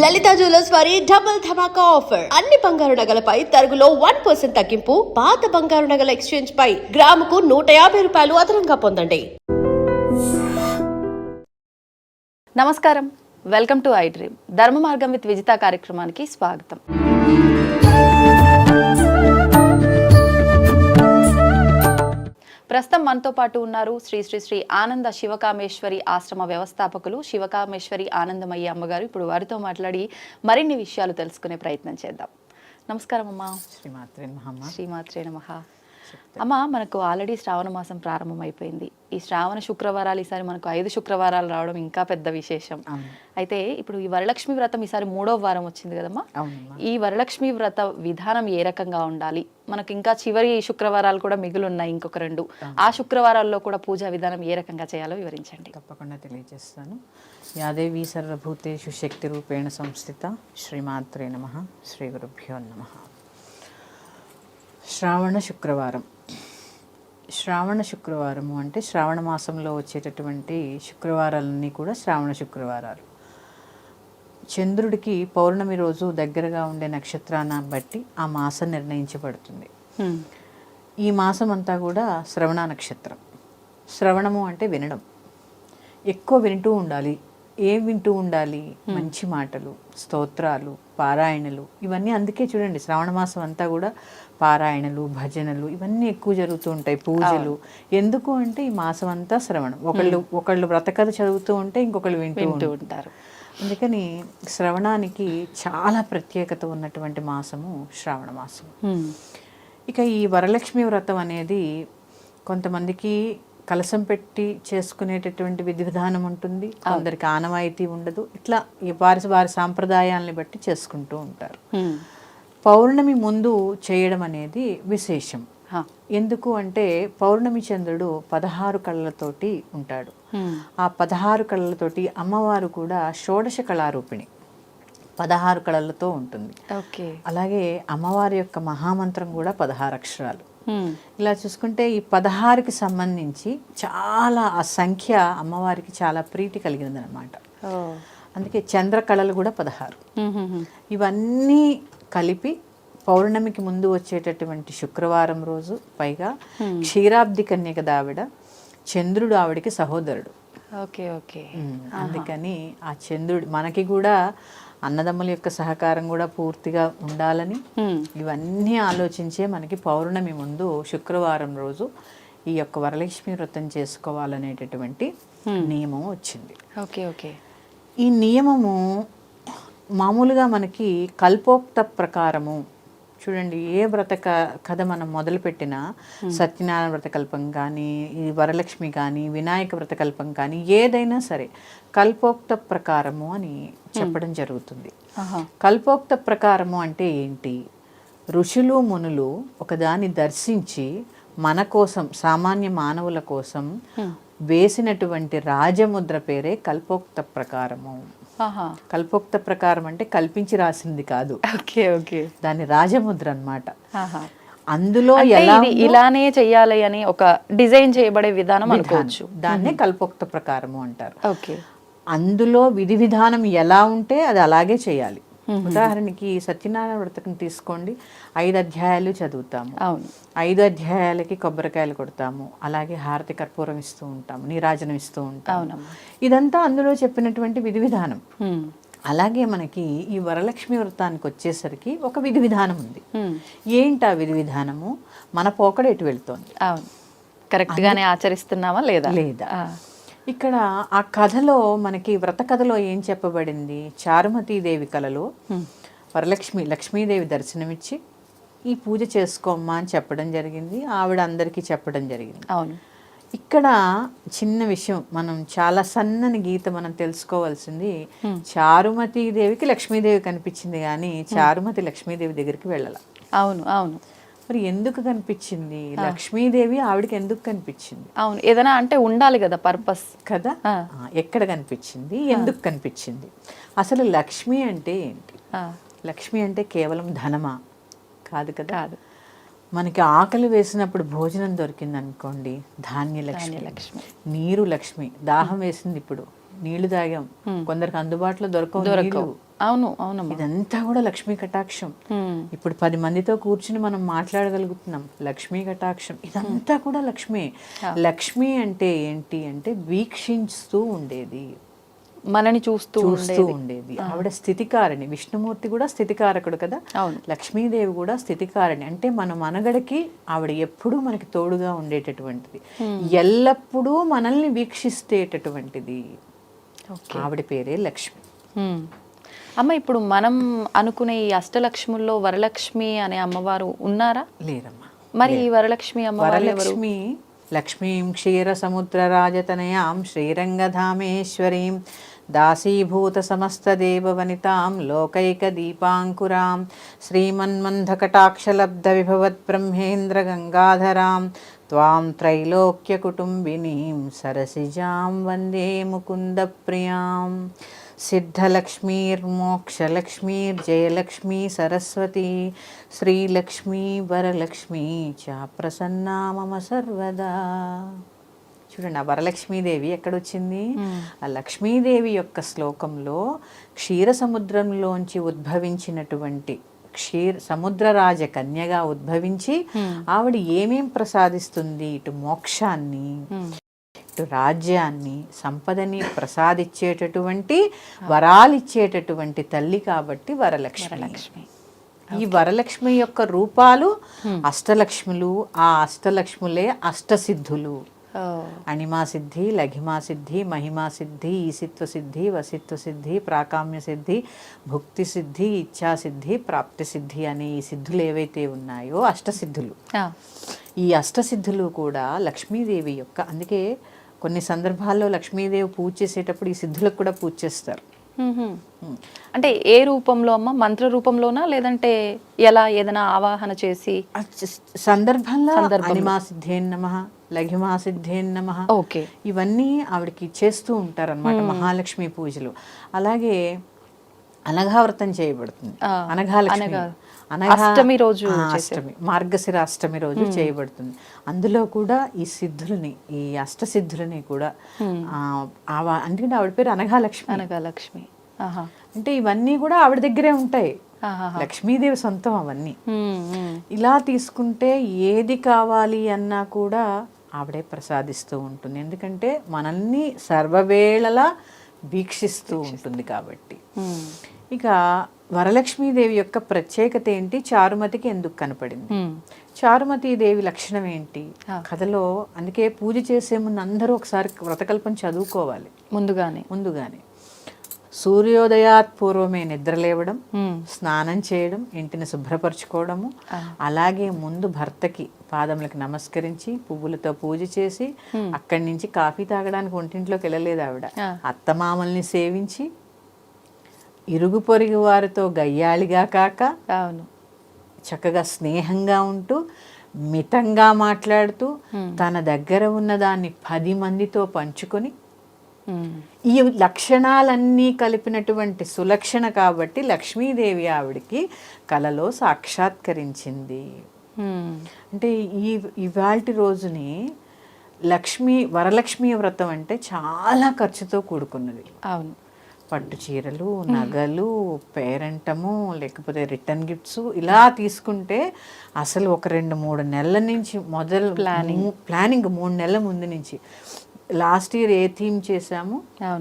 లలిత jewellers వారి double ధమాకా offer. అన్ని బంగారు నగలపై తరుగులో 1% తగ్గింపు. పాత బంగారు నగల ఎక్స్చేంజ్ పై గ్రాముకు 150 రూపాయలు అదనంగా పొందండి. నమస్కారం, వెల్కమ్ టు ఐ డ్రీమ్. ధర్మ మార్గం విత్ విజిత కార్యక్రమానికి స్వాగతం. ప్రస్తుతం మనతో పాటు ఉన్నారు శ్రీ శ్రీ శ్రీ ఆనంద శివకామేశ్వరి ఆశ్రమ వ్యవస్థాపకులు శివకామేశ్వరి ఆనందమయ్య అమ్మగారు. ఇప్పుడు వారితో మాట్లాడి మరిన్ని విషయాలు తెలుసుకునే ప్రయత్నం చేద్దాం. నమస్కారం అమ్మా. శ్రీమాత్రే నమః. అమ్మ, మనకు ఆల్రెడీ శ్రావణ మాసం ప్రారంభం అయిపోయింది. ఈ శ్రావణ శుక్రవారాలు ఈసారి మనకు 5 శుక్రవారాలు రావడం ఇంకా పెద్ద విశేషం. అయితే ఇప్పుడు ఈ వరలక్ష్మి వ్రతం ఈసారి 3వ వారం వచ్చింది కదమ్మా. ఈ వరలక్ష్మి వ్రత విధానం ఏ రకంగా ఉండాలి? మనకు ఇంకా చివరి శుక్రవారాలు కూడా మిగిలి ఉన్నాయి, ఇంకొక 2. ఆ శుక్రవారాల్లో కూడా పూజా విధానం ఏ రకంగా చేయాలో వివరించండి. తప్పకుండా తెలియజేస్తాను. యాదేవి సర్వభూతేషు శక్తి రూపేణ సంస్థిత. శ్రీమాత్రే నమః. శ్రీ గురుభ్యో నమః. శ్రావణ శుక్రవారం. శ్రావణ శుక్రవారము అంటే శ్రావణ మాసంలో వచ్చేటటువంటి శుక్రవారాలన్నీ కూడా శ్రావణ శుక్రవారాలు. చంద్రుడికి పౌర్ణమి రోజు దగ్గరగా ఉండే నక్షత్రాన్ని బట్టి ఆ మాసం నిర్ణయించబడుతుంది. ఈ మాసం అంతా కూడా శ్రవణ నక్షత్రం. శ్రవణము అంటే వినడం, ఎక్కువ వింటూ ఉండాలి. ఏం వింటూ ఉండాలి? మంచి మాటలు, స్తోత్రాలు, పారాయణలు, ఇవన్నీ. అందుకే చూడండి, శ్రావణ మాసం అంతా కూడా పారాయణలు, భజనలు ఇవన్నీ ఎక్కువ జరుగుతూ ఉంటాయి, పూజలు. ఎందుకు అంటే ఈ మాసం అంతా శ్రవణం. ఒకళ్ళు వ్రతకథ చదువుతూ ఉంటే ఇంకొకళ్ళు వింటూ ఉంటారు. అందుకని శ్రవణానికి చాలా ప్రత్యేకత ఉన్నటువంటి మాసము శ్రావణ మాసం. ఇక ఈ వరలక్ష్మి వ్రతం అనేది కొంతమందికి కలశం పెట్టి చేసుకునేటటువంటి విధి విధానం ఉంటుంది, కొందరికి ఆనవాయితీ ఉండదు. ఇట్లా వారి సాంప్రదాయాలని బట్టి చేసుకుంటూ ఉంటారు. పౌర్ణమి ముందు చేయడం అనేది విశేషం. ఎందుకు అంటే పౌర్ణమి చంద్రుడు 16 కళ్ళతోటి ఉంటాడు. ఆ 16 కళ్ళతోటి అమ్మవారు కూడా షోడశ కళారూపిణి, 16 కళలతో ఉంటుంది. అలాగే అమ్మవారి యొక్క మహామంత్రం కూడా 16 అక్షరాలు. ఇలా చూసుకుంటే ఈ 16కి సంబంధించి చాలా ఆ సంఖ్య అమ్మవారికి చాలా ప్రీతి కలిగినది అనమాట. అందుకే చంద్ర కళలు కూడా 16. ఇవన్నీ కలిపి పౌర్ణమికి ముందు వచ్చేటటువంటి శుక్రవారం రోజు, పైగా క్షీరాబ్ది కన్య కదా ఆవిడ, చంద్రుడు ఆవిడికి సహోదరుడు. అందుకని ఆ చంద్రుడు మనకి కూడా అన్నదమ్ముల యొక్క సహకారం కూడా పూర్తిగా ఉండాలని ఇవన్నీ ఆలోచించే మనకి పౌర్ణమి ముందు శుక్రవారం రోజు ఈ యొక్క వరలక్ష్మి వ్రతం చేసుకోవాలనేటటువంటి నియమం వచ్చింది. ఈ నియమము మామూలుగా మనకి కల్పోక్త ప్రకారము, చూడండి, ఏ వ్రత కథ మనం మొదలుపెట్టినా సత్యనారాయణ వ్రతకల్పం కానీ, ఈ వరలక్ష్మి కానీ, వినాయక వ్రతకల్పం కానీ, ఏదైనా సరే కల్పోక్త ప్రకారము అని చెప్పడం జరుగుతుంది. కల్పోక్త ప్రకారము అంటే ఏంటి? ఋషులు మునులు ఒకదాన్ని దర్శించి మన కోసం, సామాన్య మానవుల కోసం వేసినటువంటి రాజముద్ర పేరే కల్పోక్త ప్రకారము. కల్పోక్త ప్రకారం అంటే కల్పించి రాసింది కాదు, దాని రాజముద్ర అన్నమాట. అందులో ఇలానే చెయ్యాలి అని ఒక డిజైన్ చేయబడే విధానం అనుకోవచ్చు. దాన్నే కల్పోక్త ప్రకారము అంటారు. అందులో విధి విధానం ఎలా ఉంటే అది అలాగే చేయాలి. ఉదాహరణకి సత్యనారాయణ వ్రతం తీసుకోండి, 5 అధ్యాయాలు చదువుతాము. 5 అధ్యాయాలకి కొబ్బరికాయలు కొడతాము, అలాగే హారతి కర్పూరం ఇస్తూ ఉంటాము, నీరాజనం ఇస్తూ ఉంటాము. ఇదంతా అందులో చెప్పినటువంటి విధి విధానం. అలాగే మనకి ఈ వరలక్ష్మి వ్రతానికి వచ్చేసరికి ఒక విధి విధానం ఉంది. ఏంటి ఆ విధి విధానము? మన పోకడ ఎటు వెళ్తోంది, కరెక్ట్ గానే ఆచరిస్తున్నామా లేదా? ఇక్కడ ఆ కథలో మనకి వ్రత కథలో ఏం చెప్పబడింది? చారుమతీదేవి కళలో లక్ష్మీదేవి దర్శనమిచ్చి ఈ పూజ చేసుకోమ్మా అని చెప్పడం జరిగింది. ఆవిడ అందరికీ చెప్పడం జరిగింది. ఇక్కడ చిన్న విషయం, మనం చాలా సన్నని గీత మనం తెలుసుకోవాల్సింది. చారుమతీదేవికి లక్ష్మీదేవి కనిపించింది కానీ చారుమతి లక్ష్మీదేవి దగ్గరికి వెళ్ళాల. అవును. మరి ఎందుకు కనిపించింది? లక్ష్మీదేవి ఆవిడకి ఎందుకు కనిపించింది? ఏదైనా అంటే ఉండాలి కదా, పర్పస్ కదా. ఎక్కడ కనిపించింది, ఎందుకు కనిపించింది? అసలు లక్ష్మి అంటే ఏంటి? లక్ష్మి అంటే కేవలం ధనమా? కాదు కదా. మనకి ఆకలి వేసినప్పుడు భోజనం దొరికింది అనుకోండి, ధాన్యలక్ష్మి. నీరు లక్ష్మి. దాహం వేసింది ఇప్పుడు, నీళ్లు తాగాం, కొందరికి అందుబాటులో దొరకవు నీళ్లు. అవును అవునమ్మా. ఇదంతా కూడా లక్ష్మీ కటాక్షం. ఇప్పుడు 10 మందితో కూర్చుని మనం మాట్లాడగలుగుతున్నాం, లక్ష్మీ కటాక్షం. ఇదంతా కూడా లక్ష్మి. లక్ష్మి అంటే ఏంటి అంటే వీక్షిస్తూ ఉండేది, మనని చూస్తూ ఉండేది. ఆవిడ స్థితికారిణి. విష్ణుమూర్తి కూడా స్థితికారకుడు కదా, లక్ష్మీదేవి కూడా స్థితికారిణి. అంటే మన మనగడకి ఆవిడ ఎప్పుడూ మనకి తోడుగా ఉండేటటువంటిది, ఎల్లప్పుడూ మనల్ని వీక్షిస్తేటటువంటిది. ఆవిడ పేరే లక్ష్మి. అమ్మ, ఇప్పుడు మనం అనుకునే ఈ అష్టలక్ష్ముల్లో వరలక్ష్మి అనే అమ్మవారు ఉన్నారా? లేరమ్మా. మరి ఈ వరలక్ష్మి అమ్మవారు వరలక్ష్మి లక్ష్మీం క్షీర సముద్ర రాజతనయాం శ్రీరంగధామేశ్వరీం దాసీభూత సమస్త దేవవనితాం లోకైక దీపాంకురాం శ్రీమన్మంధకటాక్షలబ్ధ విభవత్ బ్రహ్మేంద్ర గంగాధరాం త్వాం త్రైలోక్య కుటుంబినీం సరసిజాం వందే ముకుంద ప్రియాం సిద్ధలక్ష్మీర్మోక్షలక్ష్మీర్జయలక్ష్మీ సరస్వతి శ్రీలక్ష్మీ వరలక్ష్మీ చ ప్రసన్నా మమ సర్వదా. చూడండి, ఆ వరలక్ష్మీదేవి ఎక్కడొచ్చింది? ఆ లక్ష్మీదేవి యొక్క శ్లోకంలో క్షీర సముద్రంలోంచి ఉద్భవించినటువంటి సముద్రరాజ కన్యగా ఉద్భవించి ఆవిడ ఏమేం ప్రసాదిస్తుంది? ఇటు మోక్షాన్ని, రాజ్యాన్ని, సంపదని ప్రసాదించేటటువంటి వరాలిచ్చేటటువంటి తల్లి కాబట్టి వరలక్ష్మి. ఈ వరలక్ష్మి యొక్క రూపాలు అష్టలక్ష్ములు. ఆ అష్టలక్ష్ములే అష్టసిద్ధులు. అణిమా సిద్ధి, లఘిమా సిద్ధి, మహిమా సిద్ధి, ఈసిత్వ సిద్ధి, వసిత్వ సిద్ధి, ప్రాకామ్య సిద్ధి, భుక్తి సిద్ధి, ఇచ్ఛాసిద్ధి, ప్రాప్తి సిద్ధి అనే ఈ సిద్ధులు ఏవైతే ఉన్నాయో అష్టసిద్ధులు. ఈ అష్టసిద్ధులు కూడా లక్ష్మీదేవి యొక్క, అందుకే కొన్ని సందర్భాల్లో లక్ష్మీదేవి పూజ చేసేటప్పుడు ఈ సిద్ధులకు కూడా పూజ చేస్తారు. అంటే ఏ రూపంలో అమ్మ? మంత్ర రూపంలోనా, లేదంటే ఎలా ఏదైనా ఆవాహన చేసి సందర్భంలో అణిమా సిద్ధేన్ నమః, లఘిమా సిద్ధేన్ నమః, ఇవన్నీ ఆవిడకి చేస్తూ ఉంటారన్నమాట మహాలక్ష్మి పూజలు. అలాగే అనఘావ్రతం చేయబడుతుంది. అనఘాలక్ష్మి అష్టమి రోజు, అష్టమి మార్గశిర అష్టమి రోజు చేయబడుతుంది. అందులో కూడా ఈ సిద్ధులని, ఈ అష్టసిద్ధులని కూడా అందుకంటే ఆవిడ పేరు అనఘాలక్ష్మి. అంటే ఇవన్నీ కూడా ఆవిడ దగ్గరే ఉంటాయి, లక్ష్మీదేవి సొంతం అవన్నీ. ఇలా తీసుకుంటే ఏది కావాలి అన్నా కూడా ఆవిడే ప్రసాదిస్తూ ఉంటుంది. ఎందుకంటే మనల్ని సర్వవేళలా వీక్షిస్తూ ఉంటుంది కాబట్టి. ఇక వరలక్ష్మీదేవి యొక్క ప్రత్యేకత ఏంటి? చారుమతికి ఎందుకు కనపడింది? చారుమతీదేవి లక్షణం ఏంటి కథలో? అందుకే పూజ చేసే ముందు అందరూ ఒకసారి వ్రతకల్పం చదువుకోవాలి ముందుగానే. సూర్యోదయాత్ పూర్వమే నిద్రలేవడం, స్నానం చేయడం, ఇంటిని శుభ్రపరచుకోవడము, అలాగే ముందు భర్తకి పాదములకు నమస్కరించి పువ్వులతో పూజ చేసి అక్కడి నుంచి కాఫీ తాగడానికి ఒంటింట్లోకి వెళ్ళలేదు ఆవిడ. అత్తమామల్ని సేవించి ఇరుగు పొరుగు వారితో గయ్యాళిగా కాక చక్కగా స్నేహంగా ఉంటూ మితంగా మాట్లాడుతూ తన దగ్గర ఉన్నదాన్ని 10 మందితో పంచుకొని, ఈ లక్షణాలన్నీ కలిపినటువంటి సులక్షణ కాబట్టి లక్ష్మీదేవి ఆవిడికి కలలో సాక్షాత్కరించింది. అంటే ఇవాల్టి రోజుని వరలక్ష్మీ వ్రతం అంటే చాలా ఖర్చుతో కూడుకున్నది. అవును, పట్టు చీరలు, నగలు, పేరెంటము, లేకపోతే రిటర్న్ గిఫ్ట్స్, ఇలా తీసుకుంటే అసలు ఒక 2-3 నెలల నుంచి మొదలు ప్లానింగ్ 3 నెలల ముందు నుంచి. లాస్ట్ ఇయర్ ఏ థీమ్ చేసాము,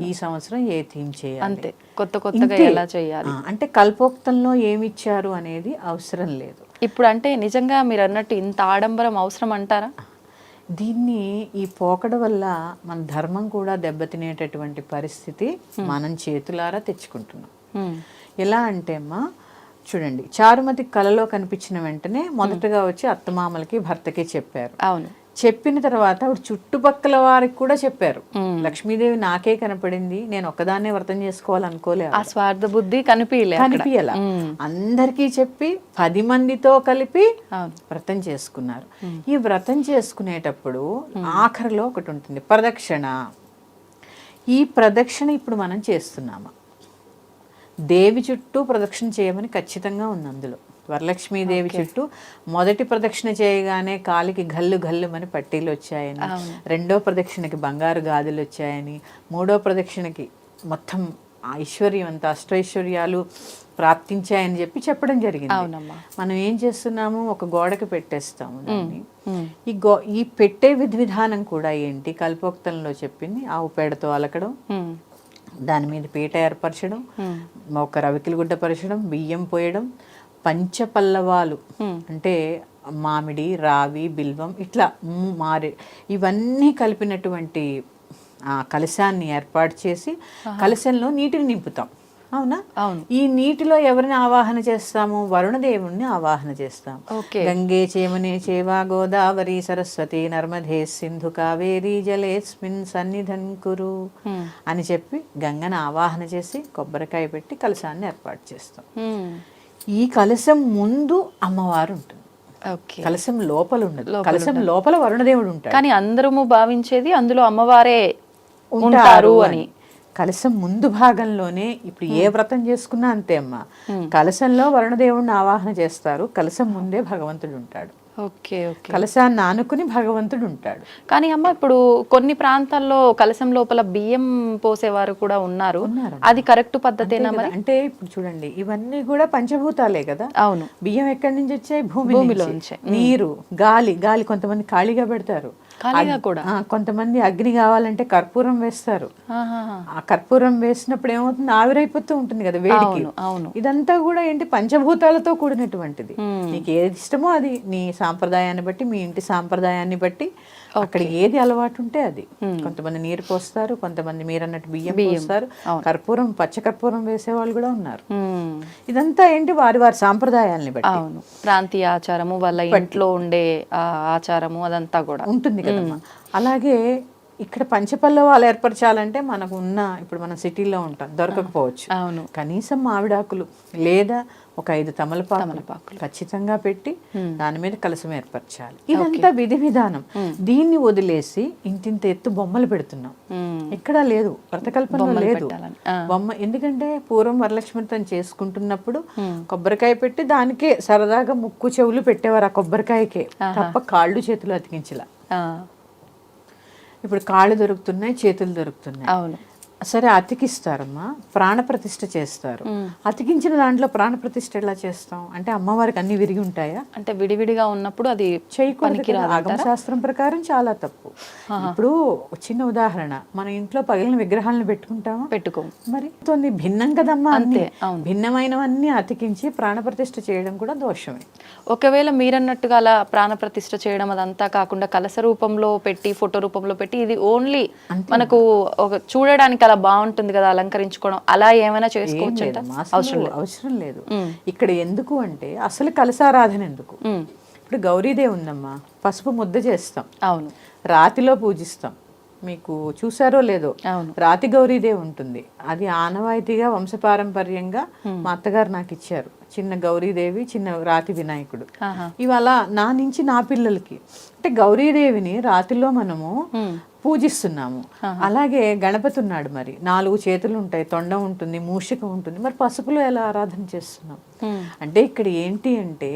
ఈ సంవత్సరం ఏ థీమ్ చేయాలి, అంతే. కొత్తగా ఎలా చేయాలి అంటే కల్పోక్తంలో ఏమిచ్చారు అనేది అవసరం లేదు ఇప్పుడు. అంటే నిజంగా మీరు అన్నట్టు ఇంత ఆడంబరం అవసరం అంటారా? దీన్ని ఈ పోకడ వల్ల మన ధర్మం కూడా దెబ్బతినేటటువంటి పరిస్థితి మనం చేతులారా తెచ్చుకుంటున్నాం. ఎలా అంటే అమ్మా చూడండి, చారుమతి కలలో కనిపించిన వెంటనే మొదటగా వచ్చి అత్తమామలకి భర్తకి చెప్పారు. అవును, చెప్పిన తర్వాత ఆవిడ చుట్టుపక్కల వారికి కూడా చెప్పారు, లక్ష్మీదేవి నాకే కనపడింది, నేను ఒక్కదాన్నే వ్రతం చేసుకోవాలనుకోలే. ఆ స్వార్థ బుద్ధి కనిపించాల. అందరికీ చెప్పి 10 మందితో కలిపి వ్రతం చేసుకున్నారు. ఈ వ్రతం చేసుకునేటప్పుడు ఆఖరిలో ఒకటి ఉంటుంది, ప్రదక్షిణ. ఈ ప్రదక్షిణ ఇప్పుడు మనం చేస్తున్నామా? దేవి చుట్టూ ప్రదక్షిణ చేయమని ఖచ్చితంగా ఉంది అందులో. వరలక్ష్మీదేవి చుట్టూ మొదటి ప్రదక్షిణ చేయగానే కాలికి గల్లు గల్లుమని పట్టీలు వచ్చాయని, రెండో ప్రదక్షిణకి బంగారు గాజులు వచ్చాయని, మూడో ప్రదక్షిణకి మొత్తం ఐశ్వర్యం అంతా అష్టైశ్వర్యాలు ప్రాప్తించాయని చెప్పడం జరిగింది. మనం ఏం చేస్తున్నాము, ఒక గోడకి పెట్టేస్తాము దాన్ని. ఈ పెట్టే విధి విధానం కూడా ఏంటి, కల్పోక్తంలో చెప్పింది ఆవు పేడతో అలకడం, దాని మీద పీట ఏర్పరచడం, ఒక రవికిలి గుడ్డ పరచడం, బియ్యం పోయడం, పంచపల్లవాలు అంటే మామిడి, రావి, బిల్వం ఇట్లా ఇవన్నీ కలిపినటువంటి కలశాన్ని ఏర్పాటు చేసి కలశంలో నీటిని నింపుతాం. అవునా? ఈ నీటిలో ఎవరిని ఆవాహన చేస్తాము, వరుణదేవుణ్ణి ఆవాహన చేస్తాం. గంగే చేమనే చేవా గోదావరి సరస్వతి నర్మదే సింధు కావేరీ జలేస్మిన్ సన్నిధన్ కురు అని చెప్పి గంగను ఆవాహన చేసి కొబ్బరికాయ పెట్టి కలశాన్ని ఏర్పాటు చేస్తాం. ఈ కలశం ముందు అమ్మవారు ఉంటుంది, కలశం లోపల ఉండదు. కలశం లోపల వరుణదేవుడు ఉంటాడు. కానీ అందరము భావించేది అందులో అమ్మవారే ఉంటారు అని. కలశం ముందు భాగంలోనే ఇప్పుడు ఏ వ్రతం చేసుకున్నా అంతే అమ్మా, కలశంలో వరుణదేవుడిని ఆవాహన చేస్తారు, కలశం ముందే భగవంతుడు ఉంటాడు. కలశాన్ని ఆనుకుని భగవంతుడు ఉంటాడు. కానీ అమ్మ ఇప్పుడు కొన్ని ప్రాంతాల్లో కలశం లోపల బియ్యం పోసేవారు కూడా ఉన్నారు, అది కరెక్ట్ పద్ధతేనా మరి? అంటే ఇప్పుడు చూడండి, ఇవన్నీ కూడా పంచభూతాలే కదా. అవును. బియ్యం ఎక్కడి నుంచి వచ్చాయి, భూమిలో నుంచి. నీరు, గాలి, కొంతమంది ఖాళీగా పెడతారు, కొంతమంది అగ్ని కావాలంటే కర్పూరం వేస్తారు. ఆ కర్పూరం వేసినప్పుడు ఏమవుతుంది, ఆవిరైపోతూ ఉంటుంది కదా వేడికి. ఇదంతా కూడా ఏంటి, పంచభూతాలతో కూడినటువంటిది. నీకు ఏది ఇష్టమో అది, నీ సాంప్రదాయాన్ని బట్టి, మీ ఇంటి సాంప్రదాయాన్ని బట్టి అక్కడ ఏది అలవాటు ఉంటే అది. కొంతమంది నీరు పోస్తారు, కొంతమంది మీరన్నట్టు బియ్యం పోస్తారు, కర్పూరం, పచ్చ కర్పూరం వేసే వాళ్ళు కూడా ఉన్నారు. ఇదంతా ఏంటి, వారి వారి సాంప్రదాయాల్ని బట్టి, ప్రాంతీయ ఆచారము, వాళ్ళ ఇంట్లో ఉండే ఆచారము అదంతా కూడా ఉంటుంది కదమ్మా. అలాగే ఇక్కడ పంచపల్లవాలు ఏర్పరచాలంటే మనకు ఉన్న, ఇప్పుడు మనం సిటీలో ఉంటాం, దొరకకపోవచ్చు. కనీసం మామిడాకులు లేదా ఒక 5 తమలపాకులు ఖచ్చితంగా పెట్టి దాని మీద కలశం ఏర్పరచాలి. ఇదంతా విధి విధానం. దీన్ని వదిలేసి ఇంతింత ఎత్తు బొమ్మలు పెడుతున్నాం, ఎక్కడా లేదు, వ్రతకల్పనలో లేదు బొమ్మ. ఎందుకంటే పూర్వం వరలక్ష్మితం చేసుకుంటున్నప్పుడు కొబ్బరికాయ పెట్టి దానికే సరదాగా ముక్కు చెవులు పెట్టేవారు, ఆ కొబ్బరికాయకే తప్ప కాళ్ళు చేతులు అతికించలా. ఇప్పుడు కాళ్ళు దొరుకుతున్నాయి, చేతులు దొరుకుతున్నాయి. అవును. సరే అతికిస్తారమ్మా, ప్రాణప్రతిష్ఠ చేస్తారు. అతికించిన దాంట్లో ప్రాణప్రతిష్ఠ ఎలా చేస్తాం అంటే, అమ్మవారికి అన్ని విరిగి ఉంటాయా అంటే, విడివిడిగా ఉన్నప్పుడు అది చేయకూడదు. ఆగమశాస్త్రం ప్రకారం చాలా తప్పు. ఇప్పుడు చిన్న ఉదాహరణ, మన ఇంట్లో పగిలిన విగ్రహాలను పెట్టుకుంటామా? పెట్టుకోం. మరి భిన్నం కదమ్మా, అంతే. భిన్నమైనవన్నీ అతికించి ప్రాణప్రతిష్ఠ చేయడం కూడా దోషమే. ఒకవేళ మీరన్నట్టుగా అలా ప్రాణప్రతిష్ఠ చేయడం అదంతా కాకుండా కలశ రూపంలో పెట్టి, ఫోటో రూపంలో పెట్టి, ఇది ఓన్లీ మనకు ఒక చూడడానికి అలా బాగుంటుంది కదా అలంకరించుకోవడం, అలా ఏమైనా చేసుకోవచ్చు? అవసరం లేదు. ఇక్కడ ఎందుకు అంటే, అసలు కలశారాధన ఎందుకు? ఇప్పుడు గౌరీదేవి ఉందమ్మా, పసుపు ముద్ద చేస్తాం. అవును. రాతిలో పూజిస్తాం. మీకు చూసారో లేదో, రాతి గౌరీదేవి ఉంటుంది. అది ఆనవాయితీగా వంశపారంపర్యంగా మా అత్తగారు నాకు ఇచ్చారు. చిన్న గౌరీదేవి, చిన్న రాతి వినాయకుడు. ఇవాళ నా నుంచి నా పిల్లలకి అంటే గౌరీదేవిని రాతిలో మనము పూజిస్తున్నాము. అలాగే గణపతి ఉన్నాడు, మరి 4 చేతులు ఉంటాయి, తొండం ఉంటుంది, మూషికం ఉంటుంది. మరి పసుపులో ఎలా ఆరాధన చేస్తున్నాం అంటే, ఇక్కడ ఏంటి అంటే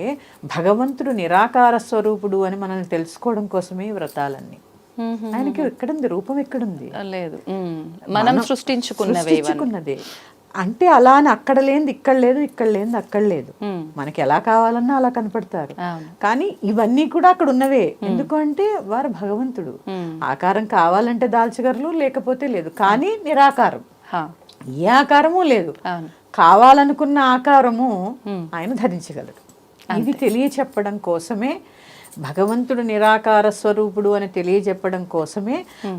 భగవంతుడు నిరాకార స్వరూపుడు అని మనం తెలుసుకోవడం కోసమే వ్రతాలన్నీ. ఆయనకి ఎక్కడుంది, రూపం ఎక్కడుంది? లేదు, మనం సృష్టించుకున్నదే. అంటే అలా అని అక్కడ లేనిది ఇక్కడ లేదు, ఇక్కడ లేనిది అక్కడ లేదు. మనకి ఎలా కావాలన్నా అలా కనపడతారు. కానీ ఇవన్నీ కూడా అక్కడ ఉన్నవే. ఎందుకంటే వారు భగవంతుడు. ఆకారం కావాలంటే దాల్చగలరు, లేకపోతే లేదు. కానీ నిరాకారం, ఏ ఆకారము లేదు. కావాలనుకున్న ఆకారము ఆయన ధరించగలరు. ఇది తెలియచెప్పడం కోసమే, భగవంతుడు నిరాకార స్వరూపుడు అని తెలియజెప్పడం కోసమే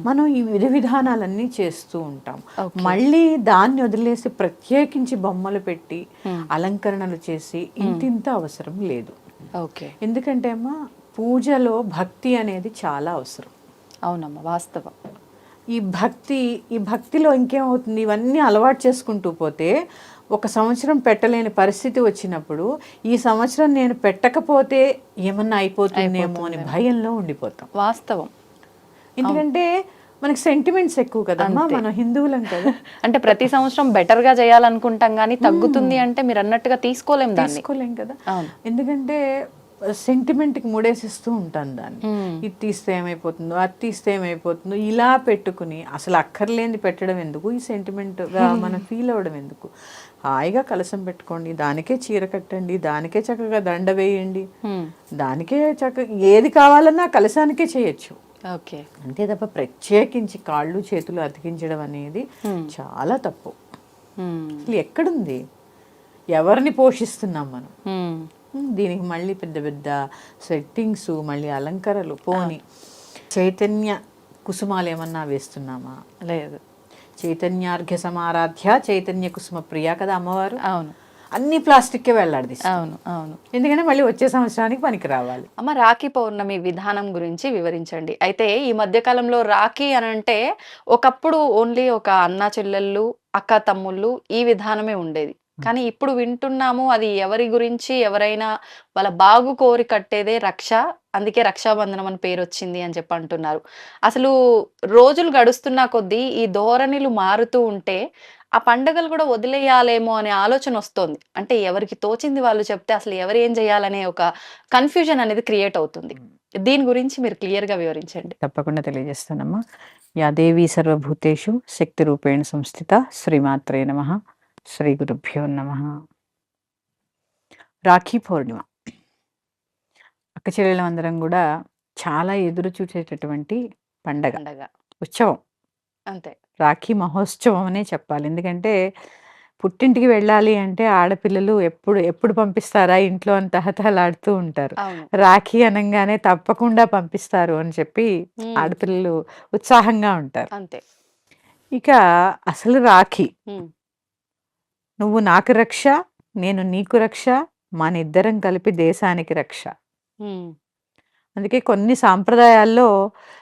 మనం ఈ విధి విధానాలన్నీ చేస్తూ ఉంటాం. మళ్ళీ దాన్ని వదిలేసి ప్రత్యేకించి బొమ్మలు పెట్టి అలంకరణలు చేసి ఇంతింత అవసరం లేదు. ఎందుకంటే అమ్మా, పూజలో భక్తి అనేది చాలా అవసరం. అవునమ్మా, వాస్తవం. ఈ భక్తిలో ఇంకేమవుతుంది, ఇవన్నీ అలవాటు చేసుకుంటూ పోతే ఒక సంవత్సరం పెట్టలేని పరిస్థితి వచ్చినప్పుడు, ఈ సంవత్సరం నేను పెట్టకపోతే ఏమన్నా అయిపోతుందేమో అని భయంలో ఉండిపోతాం. వాస్తవం. ఎందుకంటే మనకి సెంటిమెంట్స్ ఎక్కువ కదమ్మా, అంతే. మనం హిందువులం కదా. అంటే ప్రతి సంవత్సరం బెటర్ గా చేయాలనుకుంటాం కానీ తగ్గుతుంది అంటే మీరు అన్నట్టుగా తీసుకోలేం దాన్ని. తీసుకోలేం కదా. అవును. ఎందుకంటే సెంటిమెంట్కి ముడేసిస్తూ ఉంటాను దాన్ని. ఇది తీస్తే ఏమైపోతుందో, అది తీస్తే ఏమైపోతుందో, ఇలా పెట్టుకుని అసలు అక్కర్లేనిది పెట్టడం ఎందుకు, ఈ సెంటిమెంట్గా మనం ఫీల్ అవ్వడం ఎందుకు. హాయిగా కలసం పెట్టుకోండి, దానికే చీర కట్టండి, దానికే చక్కగా దండ వేయండి, దానికే చక్కగా ఏది కావాలన్నా కలసానికే చేయొచ్చు. ఓకే. అంతే తప్ప ప్రత్యేకించి కాళ్ళు చేతులు అతికించడం అనేది చాలా తప్పు. అసలు ఎక్కడుంది, ఎవరిని పోషిస్తున్నాం మనం? దీనికి మళ్ళీ పెద్ద పెద్ద సెట్టింగ్స్, మళ్ళీ అలంకరణలు పోని. చైతన్య కుసుమాలు ఏమన్నా వేస్తున్నామా? లేదు. చైతన్యార్ఘ్య సమారాధ్య చైతన్య కుసుమ ప్రియ కదా అమ్మవారు. అవును. అన్ని ప్లాస్టిక్కే వెళ్ళాడు. అవును. అవును. ఎందుకంటే మళ్ళీ వచ్చే సంవత్సరానికి పనికి రావాలి. అమ్మ, రాఖీ పౌర్ణమి విధానం గురించి వివరించండి. అయితే ఈ మధ్య కాలంలో రాఖీ అని అంటే ఒకప్పుడు ఓన్లీ ఒక అన్నా చెల్లెళ్ళు, అక్క తమ్ముళ్ళు ఈ విధానమే ఉండేది. కానీ ఇప్పుడు వింటున్నాము అది ఎవరి గురించి, ఎవరైనా వాళ్ళ బాగు కోరి కట్టేదే రక్ష, అందుకే రక్షాబంధనం అని పేరు వచ్చింది అని చెప్పి అంటున్నారు. అసలు రోజులు గడుస్తున్నా కొద్దీ ఈ ధోరణిలు మారుతూ ఉంటే ఆ పండుగలు కూడా వదిలేయాలేమో అనే ఆలోచన వస్తుంది. అంటే ఎవరికి తోచింది వాళ్ళు చెప్తే అసలు ఎవరు ఏం చేయాలనే ఒక కన్ఫ్యూజన్ అనేది క్రియేట్ అవుతుంది. దీని గురించి మీరు క్లియర్ గా వివరించండి. తప్పకుండా తెలియజేస్తానమ్మా. యా దేవీ సర్వభూతేషు శక్తి రూపేణ సంస్థిత శ్రీమాత్రే నమః. శ్రీ గురుభ్యో నమః. రాఖీ పౌర్ణిమ అక్క చెల్లెలందరం కూడా చాలా ఎదురు చూసేటటువంటి పండగ, ఉత్సవం. అంతే. రాఖీ మహోత్సవం అనే చెప్పాలి. ఎందుకంటే పుట్టింటికి వెళ్ళాలి అంటే ఆడపిల్లలు ఎప్పుడు ఎప్పుడు పంపిస్తారా ఇంట్లో అని తహతహలాడుతూ ఉంటారు. రాఖీ అనగానే తప్పకుండా పంపిస్తారు అని చెప్పి ఆడపిల్లలు ఉత్సాహంగా ఉంటారు. అంతే. ఇక అసలు రాఖీ, నువ్వు నాకు రక్ష, నేను నీకు రక్ష, మన ఇద్దరం కలిపి దేశానికి రక్ష. అందుకే కొన్ని సాంప్రదాయాల్లో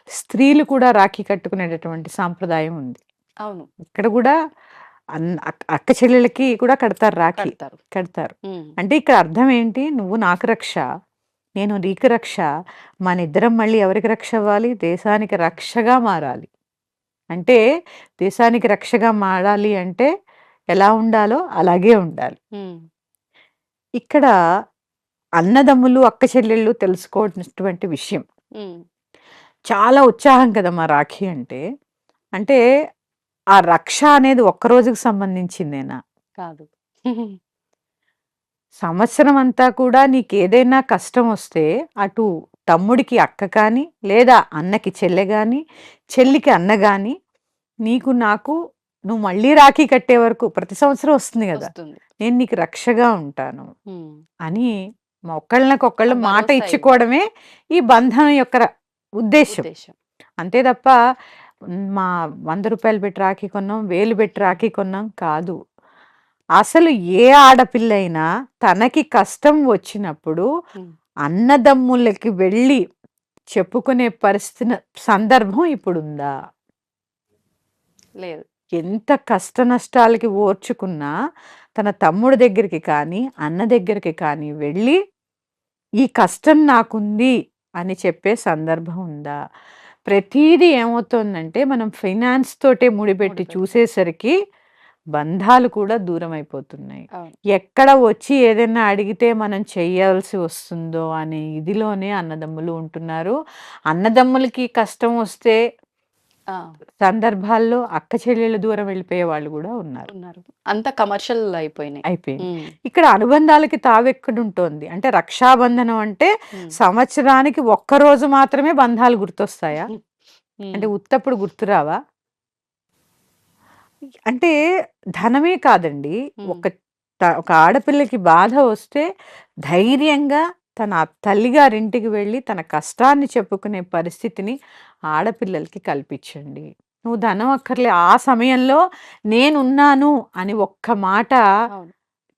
స్త్రీలు కూడా రాఖీ కట్టుకునేటటువంటి సాంప్రదాయం ఉంది. అవును. ఇక్కడ కూడా అక్క చెల్లెలకి కూడా కడతారు, రాఖీ కడతారు. అంటే ఇక్కడ అర్థం ఏంటి, నువ్వు నాకు రక్ష, నేను నీకు రక్ష, మన ఇద్దరం మళ్ళీ ఎవరికి రక్ష అవ్వాలి? దేశానికి రక్షగా మారాలి. అంటే దేశానికి రక్షగా మారాలి అంటే ఎలా ఉండాలో అలాగే ఉండాలి. ఇక్కడ అన్నదమ్ములు అక్క చెల్లెళ్ళు తెలుసుకోవాల్సినటువంటి విషయం. చాలా ఉత్సాహం కదమ్మా రాఖీ అంటే. అంటే ఆ రక్ష అనేది ఒక్క రోజుకు సంబంధించిందేనా? కాదు. సంవత్సరం అంతా కూడా నీకేదైనా కష్టం వస్తే అటు తమ్ముడికి అక్క కానీ, లేదా అన్నకి చెల్లె కానీ, చెల్లికి అన్న కానీ, నీకు నాకు నువ్వు మళ్ళీ రాఖీ కట్టే వరకు ప్రతి సంవత్సరం వస్తుంది కదా, నేను నీకు రక్షగా ఉంటాను అని ఒకళ్ళనకొకళ్ళు మాట ఇచ్చుకోవడమే ఈ బంధం యొక్క ఉద్దేశం. అంతే తప్ప మా 100 రూపాయలు పెట్టి రాఖీ కొన్నాం, 1000 పెట్టి రాఖీ కొన్నాం కాదు. అసలు ఏ ఆడపిల్ల అయినా తనకి కష్టం వచ్చినప్పుడు అన్నదమ్ములకి వెళ్ళి చెప్పుకునే పరిస్థితి సందర్భం ఇప్పుడుందా? లేదు. ఎంత కష్ట నష్టాలకి ఓర్చుకున్నా తన తమ్ముడి దగ్గరికి కానీ అన్న దగ్గరికి కానీ వెళ్ళి ఈ కష్టం నాకుంది అని చెప్పే సందర్భం ఉందా? ప్రతిదీ ఏమవుతుందంటే మనం ఫైనాన్స్ తోటే ముడిపెట్టి చూసేసరికి బంధాలు కూడా దూరం అయిపోతున్నాయి. ఎక్కడ వచ్చి ఏదైనా అడిగితే మనం చెయ్యాల్సి వస్తుందో అనే ఇదిలోనే అన్నదమ్ములు ఉంటున్నారు. అన్నదమ్ములకి కష్టం వస్తే సందర్భాల్లో అక్క చెల్లెళ్ళు దూరం వెళ్ళిపోయే వాళ్ళు కూడా ఉన్నారు. అంత కమర్షియల్ అయిపోయింది. ఇక్కడ అనుబంధాలకి తావెక్కడుంటోంది అంటే రక్షాబంధనం అంటే సంవత్సరానికి ఒక్కరోజు మాత్రమే బంధాలు గుర్తొస్తాయా? అంటే ఉత్తప్పుడు గుర్తురావా? అంటే ధనమే కాదండి, ఒక ఆడపిల్లకి బాధ వస్తే ధైర్యంగా తన తల్లిగారింటికి వెళ్ళి తన కష్టాన్ని చెప్పుకునే పరిస్థితిని ఆడపిల్లలకి కల్పించండి. నువ్వు ధనం అక్కర్లే, ఆ సమయంలో నేనున్నాను అని ఒక్క మాట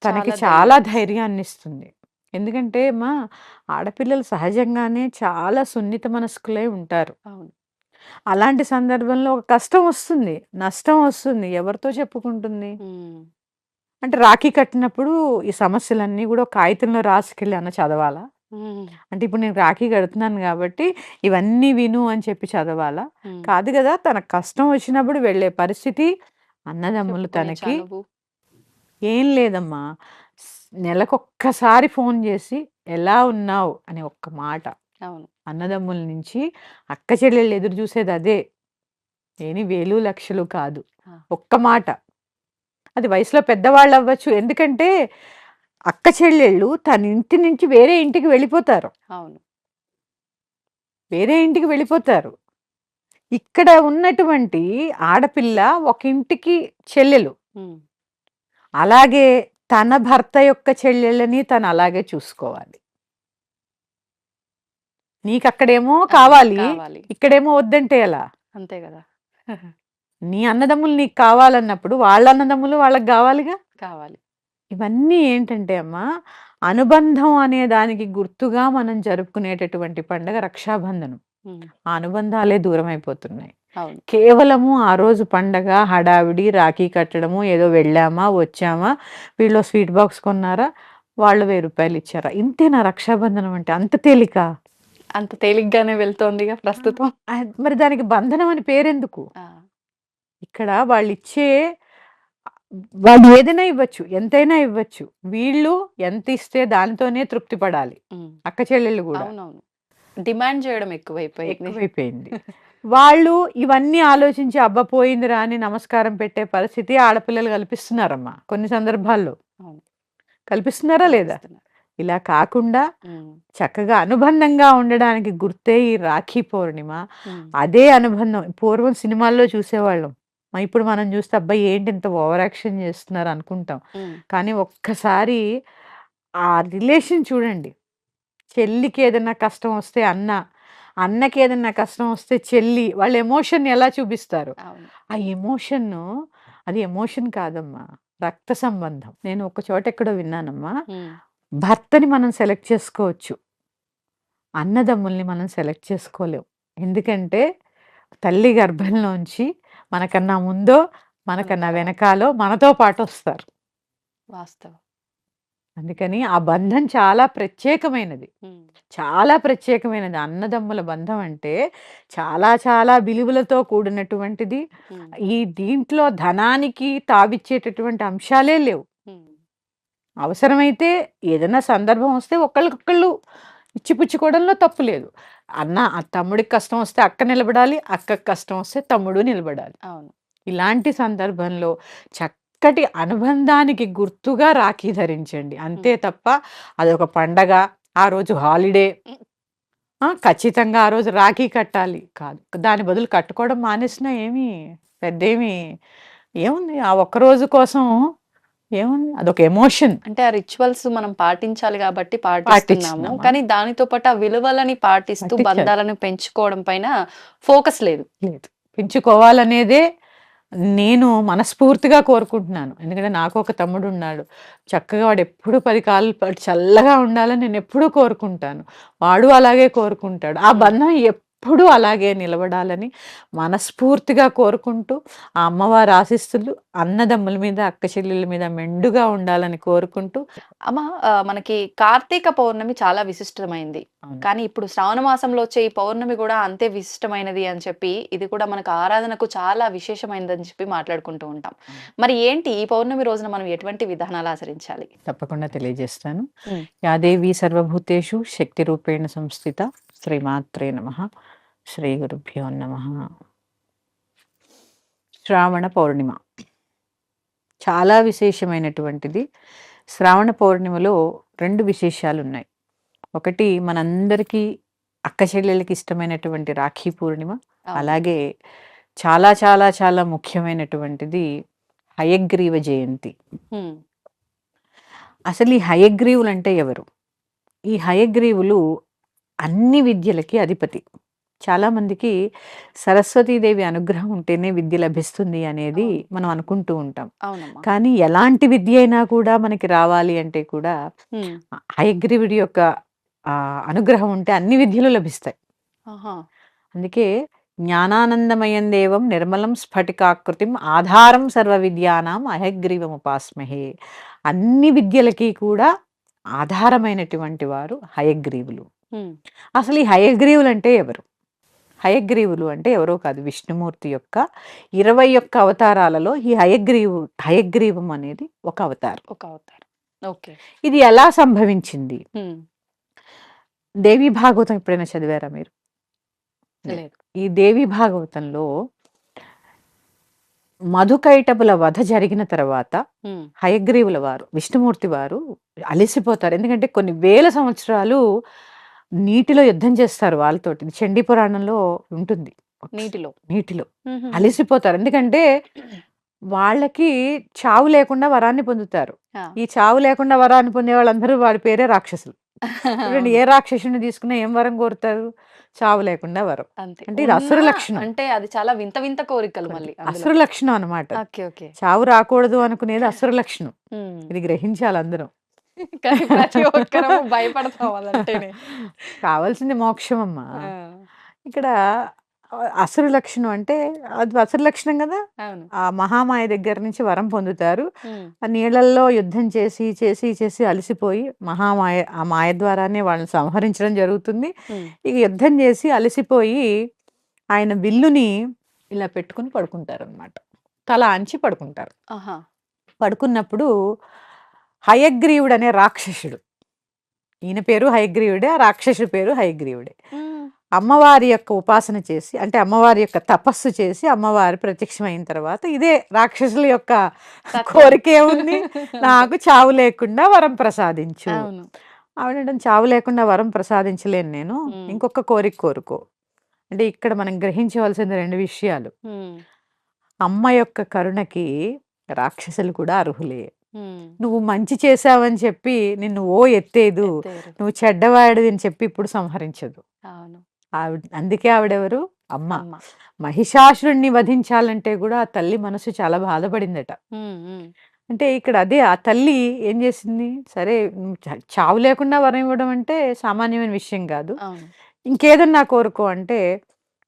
తనకి చాలా ధైర్యాన్ని ఇస్తుంది. ఎందుకంటే మా ఆడపిల్లలు సహజంగానే చాలా సున్నిత మనస్కులై ఉంటారు. అలాంటి సందర్భంలో ఒక కష్టం వస్తుంది, నష్టం వస్తుంది, ఎవరితో చెప్పుకుంటుంది? అంటే రాఖీ కట్టినప్పుడు ఈ సమస్యలన్నీ కూడా కాగితంలో రాసుకెళ్ళి అన్న చదవాలా? ఉమ్, అంటే ఇప్పుడు నేను రాఖీ కడుతున్నాను కాబట్టి ఇవన్నీ విను అని చెప్పి చదవాలా? ఉమ్. కాదు కదా! తనకు కష్టం వచ్చినప్పుడు వెళ్ళే పరిస్థితి అన్నదమ్ములు చెప్పుకునే తనకి చనువు. ఏం లేదమ్మా. నెలకొక్కసారి ఫోన్ చేసి ఎలా ఉన్నావు అని ఒక్క మాట. అవును. అన్నదమ్ముల నుంచి అక్క చెల్లెళ్ళు ఎదురు చూసేది అదే. ఏని వేలు లక్షలు కాదు. ఆ, ఒక్క మాట. అది వయసులో పెద్దవాళ్ళు అవ్వచ్చు. ఎందుకంటే అక్క చెల్లెళ్ళు తన ఇంటి నుంచి వేరే ఇంటికి వెళ్ళిపోతారు. అవును. వేరే ఇంటికి వెళ్ళిపోతారు. ఇక్కడ ఉన్నటువంటి ఆడపిల్ల ఒక ఇంటికి చెల్లెలు. ఉమ్, అలాగే తన భర్త యొక్క చెల్లెళ్ళని తను అలాగే చూసుకోవాలి. నీకక్కడేమో కావాలి, కావాలి. ఇక్కడేమో వద్దంటే ఎలా? అంతే కదా. నీ అన్నదమ్ములు నీకు కావాలన్నప్పుడు వాళ్ళ అన్నదమ్ములు వాళ్ళకి కావాలిగా. కావాలి. ఇవన్నీ ఏంటంటే అమ్మా, అనుబంధం అనే దానికి గుర్తుగా మనం జరుపుకునేటటువంటి పండగ రక్షాబంధనం. ఉమ్, ఆ అనుబంధాలే దూరం అయిపోతున్నాయి. అవును. కేవలము ఆ రోజు పండగ హడావిడి, రాఖీ కట్టడము, ఏదో వెళ్ళామా వచ్చామా, వీళ్ళు స్వీట్ బాక్స్ కొన్నారా, వాళ్ళు ₹1000 ఇచ్చారా, ఇంతేనా రక్షాబంధనం అంటే? అంత తేలిక? అంత తేలిగ్గానే వెళ్తోందిగా ప్రస్తుతం. మరి దానికి బంధనం అని పేరెందుకు? ఆ, ఇక్కడ వాళ్ళు ఏదైనా ఇవ్వచ్చు, ఎంతైనా ఇవ్వచ్చు. వీళ్ళు ఎంత ఇస్తే దానితోనే తృప్తి పడాలి. ఉమ్, అక్క చెల్లెళ్ళు కూడా అవునవును. డిమాండ్ చేయడం ఎక్కువైపోయింది. ఎక్కువైపోయింది. వాళ్ళు ఇవన్నీ ఆలోచించి అబ్బా పోయిందిరా అని నమస్కారం పెట్టే పరిస్థితి ఆడపిల్లలు కల్పిస్తున్నారమ్మా కొన్ని సందర్భాల్లో. అవును. కల్పిస్తున్నారా లేదా? కల్పిస్తున్నారు. ఇలా కాకుండా ఉమ్, చక్కగా అనుబంధంగా ఉండడానికి గుర్తే ఈ రాఖీ పౌర్ణిమ. ఉమ్, అదే అనుబంధం పూర్వం సినిమాల్లో చూసేవాళ్ళం. ఇప్పుడు మనం చూస్తే అబ్బాయి ఏంటి ఇంత ఓవర్ యాక్షన్ చేస్తున్నారు అనుకుంటాం. ఉమ్, కానీ ఒక్కసారి ఆ రిలేషన్ చూడండి. చెల్లికి ఏదైనా కష్టం వస్తే అన్న, అన్నకి ఏదైనా కష్టం వస్తే చెల్లి, వాళ్ళ ఎమోషన్ ఎలా చూపిస్తారు? అవును. ఆ ఎమోషన్ను అది ఎమోషన్ కాదమ్మా, రక్త సంబంధం. నేను ఒక చోట ఎక్కడో విన్నానమ్మా, ఉమ్, భర్తని మనం సెలెక్ట్ చేసుకోవచ్చు, అన్నదమ్ముల్ని మనం సెలెక్ట్ చేసుకోలేం. ఎందుకంటే తల్లి గర్భంలోంచి మనకన్నా ముందో మనకన్నా మన తర్వాత. వెనకాలో మనతో పాటు వస్తారు. వాస్తవం. అందుకని ఆ బంధం చాలా ప్రత్యేకమైనది. ఉమ్, చాలా ప్రత్యేకమైనది. అన్నదమ్ముల బంధం అంటే చాలా చాలా విలువలతో కూడినటువంటిది. ఉమ్, ఈ దీంట్లో ధనానికి తావిచ్చేటటువంటి అంశాలే లేవు. ఉమ్, అవసరమైతే ఏదైనా సందర్భం వస్తే ఒకళ్ళకొకళ్ళు ఇచ్చిపుచ్చుకోవడంలో తప్పు లేదు. తమ్ముడికి కష్టం వస్తే అక్క నిలబడాలి, అక్కకి కష్టం వస్తే తమ్ముడు నిలబడాలి. అవును. ఇలాంటి సందర్భంలో చక్కటి అనుబంధానికి గుర్తుగా రాఖీ ధరించండి. అంతే తప్ప అదొక పండగ, ఆ రోజు హాలిడే, ఖచ్చితంగా ఆ రోజు రాఖీ కట్టాలి కాదు. దాని బదులు కట్టుకోవడం మానేసినా ఏముంది ఆ ఒక్కరోజు కోసం ఏముంది, అదొక ఎమోషన్. అంటే ఆ రిచువల్స్ మనం పాటించాలి కాబట్టి పాటిస్తున్నాము. పాటిస్తున్నామా? కానీ దానితో పాటు ఆ విలువలని పాటిస్తూ పాటించాలి. బంధాలను పెంచుకోవడం పైన ఫోకస్ లేదు. లేదు, పెంచుకోవాలనేదే నేను మనస్ఫూర్తిగా కోరుకుంటున్నాను. ఎందుకంటే నాకు ఒక తమ్ముడు ఉన్నాడు. చక్కగా వాడు ఎప్పుడు 10 కాలాల పాటు చల్లగా ఉండాలని నేను ఎప్పుడూ కోరుకుంటాను. వాడు అలాగే కోరుకుంటాడు. ఆ బంధం ఎప్పుడూ అలాగే నిలబడాలని మనస్ఫూర్తిగా కోరుకుంటూ, ఆ అమ్మవారి ఆశీస్సులు అన్నదమ్ముల మీద, అక్క చెల్లెళ్ళ మీద మెండుగా ఉండాలని కోరుకుంటూ. అమ్మ, మనకి కార్తీక పౌర్ణమి చాలా విశిష్టమైంది. అవును. కానీ ఇప్పుడు శ్రావణ మాసంలో వచ్చే ఈ పౌర్ణమి కూడా అంతే విశిష్టమైనది అని చెప్పి, ఇది కూడా మనకు ఆరాధనకు చాలా విశేషమైనదని చెప్పి మాట్లాడుకుంటూ ఉంటాం. మరి ఏంటి ఈ పౌర్ణమి రోజున మనం ఎటువంటి విధానాలు ఆచరించాలి? తప్పకుండా తెలియజేస్తాను. ఉమ్, యాదేవి సర్వభూతేషు శక్తి రూపేణ సంస్థిత. శ్రీమాత్రే నమః. శ్రీ గురుభ్యో నమః. శ్రావణ పౌర్ణిమ చాలా విశేషమైనటువంటిది. శ్రావణ పౌర్ణిమలో 2 విశేషాలు ఉన్నాయి. ఒకటి మనందరికీ అక్క చెల్లెళ్ళకి ఇష్టమైనటువంటి రాఖీ పూర్ణిమ. అవును. అలాగే చాలా చాలా చాలా ముఖ్యమైనటువంటిది హయగ్రీవ జయంతి. ఉమ్, అసలు ఈ హయగ్రీవులు అంటే ఎవరు? ఈ హయగ్రీవులు అన్ని విద్యలకి అధిపతి. చాలామందికి సరస్వతీదేవి అనుగ్రహం ఉంటేనే విద్య లభిస్తుంది అనేది అవును. మనం అనుకుంటూ ఉంటాం. అవునమ్మా. కానీ ఎలాంటి విద్య అయినా కూడా మనకి రావాలి అంటే కూడా ఉమ్, హయగ్రీవుడి యొక్క అనుగ్రహం ఉంటే అన్ని విద్యలు లభిస్తాయి. ఆహా. అందుకే జ్ఞానానందమయం దేవం నిర్మలం స్ఫటికాకృతిం ఆధారం సర్వ విద్యానాం హయగ్రీవం ఉపాస్మహే. అన్ని విద్యలకి కూడా ఆధారమైనటువంటి వారు హయగ్రీవులు. అసలు ఈ హయగ్రీవులు అంటే ఎవరు? హయగ్రీవులు అంటే ఎవరో కాదు, విష్ణుమూర్తి యొక్క 21 అవతారాలలో ఈ హయగ్రీవం అనేది ఒక అవతారం. ఒక అవతారం. ఓకే. ఇది ఎలా సంభవించింది? దేవి భాగవతం ఎప్పుడైనా చదివారా మీరు? లేదు. ఈ దేవి భాగవతంలో మధుకైటబుల వధ జరిగిన తర్వాత హయగ్రీవుల వారు, విష్ణుమూర్తి వారు అలసిపోతారు. ఎందుకంటే కొన్ని వేల సంవత్సరాలు నీటిలో యుద్ధం చేస్తారు వాళ్ళతోటి. ఇది చండీ పురాణంలో ఉంటుంది. నీటిలో అలసిపోతారు. ఎందుకంటే వాళ్ళకి చావు లేకుండా వరాన్ని పొందుతారు. ఈ చావు లేకుండా వరాన్ని పొందే వాళ్ళందరూ వాడి పేరే రాక్షసులు. చూడండి, ఏ రాక్షసుని తీసుకున్నా ఏం వరం కోరుతారు? చావు లేకుండా వరం. అంటే ఇది అసుర లక్షణం. అంటే అది చాలా వింత వింత కోరికలు మళ్ళీ. అసుర లక్షణం అనమాట. Okay, okay. చావు రాకూడదు అనుకునేది అసుర లక్షణం. ఇది గ్రహించాలి అందరం. కానీ ప్రతి ఒక్కరము భయపడతాం అదంటేనే. కావాల్సింది మోక్షం అమ్మా. ఇక్కడ అసుర లక్షణం అంటే అది అసుర లక్షణం కదా. ఆ మహామాయ దగ్గర నుంచి వరం పొందుతారు. ఆ నీళ్ళల్లో యుద్ధం చేసి చేసి చేసి అలసిపోయి మహామాయ, ఆ మాయ ద్వారానే వాళ్ళని సంహరించడం జరుగుతుంది. ఇక యుద్ధం చేసి అలసిపోయి ఆయన విల్లుని ఇలా పెట్టుకుని పడుకుంటారు అనమాట. తల అంచి పడుకుంటారు. పడుకున్నప్పుడు హయగ్రీవుడు అనే రాక్షసుడు, ఈయన పేరు హయగ్రీవుడే, ఆ రాక్షసుడి పేరు హయగ్రీవుడే, అమ్మవారి యొక్క ఉపాసన చేసి, అంటే అమ్మవారి యొక్క తపస్సు చేసి అమ్మవారి ప్రత్యక్షమైన తర్వాత ఇదే రాక్షసుల యొక్క కోరిక ఏముంది, నాకు చావు లేకుండా వరం ప్రసాదించు. ఆవిడ చావు లేకుండా వరం ప్రసాదించలేను నేను, ఇంకొక కోరిక కోరుకో. అంటే ఇక్కడ మనం గ్రహించవలసిన 2 విషయాలు. అమ్మ యొక్క కరుణకి రాక్షసులు కూడా అర్హులే. నువ్వు మంచి చేసావని చెప్పి నిన్ను ఎత్తేదు, నువ్వు చెడ్డవాడివి అని చెప్పి ఇప్పుడు సంహరించదు. ఆవిడ, అందుకే ఆవిడెవరు? అమ్మ. మహిషాసురుణ్ణి వధించాలంటే కూడా ఆ తల్లి మనసు చాలా బాధపడిందట. అంటే ఇక్కడ అదే, ఆ తల్లి ఏం చేసింది, సరే చావు లేకుండా వరం ఇవ్వడం అంటే సామాన్యమైన విషయం కాదు, ఇంకేదన్నా కోరుకో అంటే,